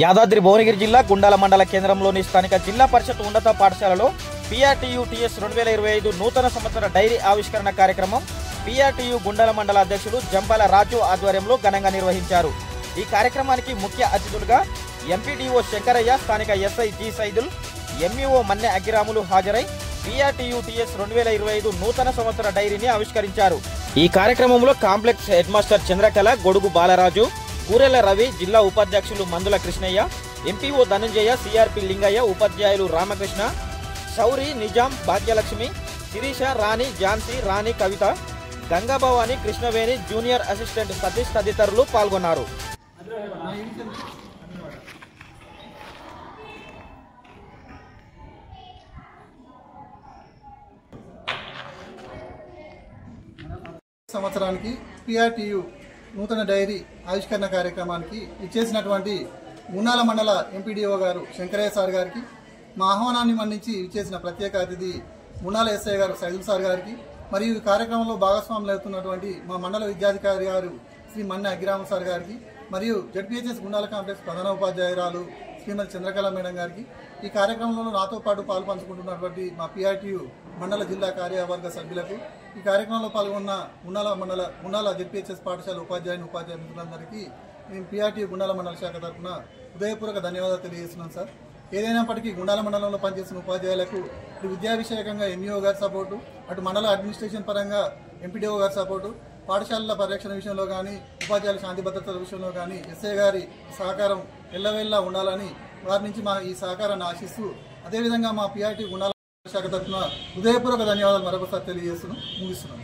యాదాద్రి భువనగిరి జిల్లా గుండాల మండల కేంద్రంలోని స్థానిక జిల్లా పరిషత్ ఉన్నత పాఠశాలలో PRTU-TS 2025 నూతన సంవత్సర డైరీ ఆవిష్కరణ కార్యక్రమం PRTU గుండాల మండల అధ్యక్షులు జంపాల రాజు ఆధ్వర్యంలో ఘనంగా నిర్వహించారు. ఈ కార్యక్రమానికి ముఖ్య అతిథులుగా ఎంపీడీఓ శంకరయ్య, స్థానిక SI G Saidul, MEO Manne Aggiramulu హాజరై PRTU-TS 2025 నూతన సంవత్సర డైరీని ఆవిష్కరించారు. ఈ కార్యక్రమంలో కాంప్లెక్స్ హెడ్ మాస్టర్ చంద్రకళ, గొడుగు బాలరాజు, కూరెల రవి, జిల్లా ఉపాధ్యక్షులు మందుల కృష్ణయ్య, ఎంపీఓ ధనంజయ, CRP లింగయ్య, ఉపాధ్యాయులు రామకృష్ణ, శౌరి, నిజాం, భాగ్యలక్ష్మి, శిరీష, రాణి, ఝాన్సీ, రాణి, కవిత, గంగాభవాని, కృష్ణవేణి, జూనియర్ అసిస్టెంట్ సతీష్ తదితరులు పాల్గొన్నారు. సంవత్సరానికి PRTU నూతన డైరీ ఆవిష్కరణ కార్యక్రమానికి ఇచ్చేసినటువంటి గుండాల మండల ఎంపీడీఓ గారు శంకరయ్య సార్ గారికి, మా ఆహ్వానాన్ని మన్నించి ఇచ్చేసిన ప్రత్యేక అతిథి గుండాల SI గారు సైదుల్ సార్ గారికి, మరియు ఈ కార్యక్రమంలో భాగస్వాములు అవుతున్నటువంటి మా మండల విద్యాధికారి గారు శ్రీ మన్నె అగ్గిరాము సార్ గారికి, మరియు ZPHS గుండాల కాంప్లెక్స్ ప్రధాన ఉపాధ్యాయురాలు శ్రీమతి చంద్రకళ మేడం గారికి, ఈ కార్యక్రమంలో నాతో పాటు పాల్పంచుకుంటున్నటువంటి మా PRTU మండల జిల్లా కార్యవర్గ సభ్యులకు, ఈ కార్యక్రమంలో పాల్గొన్న గుండాల ZPHS పాఠశాల ఉపాధ్యాయ మిత్రులందరికీ నేను PRTU గుండాల మండల శాఖ తరఫున హృదయపూర్వక ధన్యవాదాలు తెలియజేస్తున్నాను సార్. ఏదైనప్పటికీ గుండాల మండలంలో పనిచేస్తున్న ఉపాధ్యాయులకు ఇటు విద్యా విషయకంగా MEO గారి సపోర్టు, అటు మండల అడ్మినిస్ట్రేషన్ పరంగా MPDO గారి సపోర్టు, పాఠశాలల పరిరక్షణ విషయంలో కానీ, ఉపాధ్యాయుల శాంతి భద్రతల విషయంలో కానీ SI గారి సహకారం ఎల్లవేళ్ళ ఉండాలని వారి నుంచి మా ఈ సహకారాన్ని ఆశిస్తూ, అదేవిధంగా మా PRTU గుండాల శాఖ తరఫున హృదయపూర్వక ధన్యవాదాలు మరొకసారి తెలియజేస్తున్నాం, ముగిస్తున్నాం.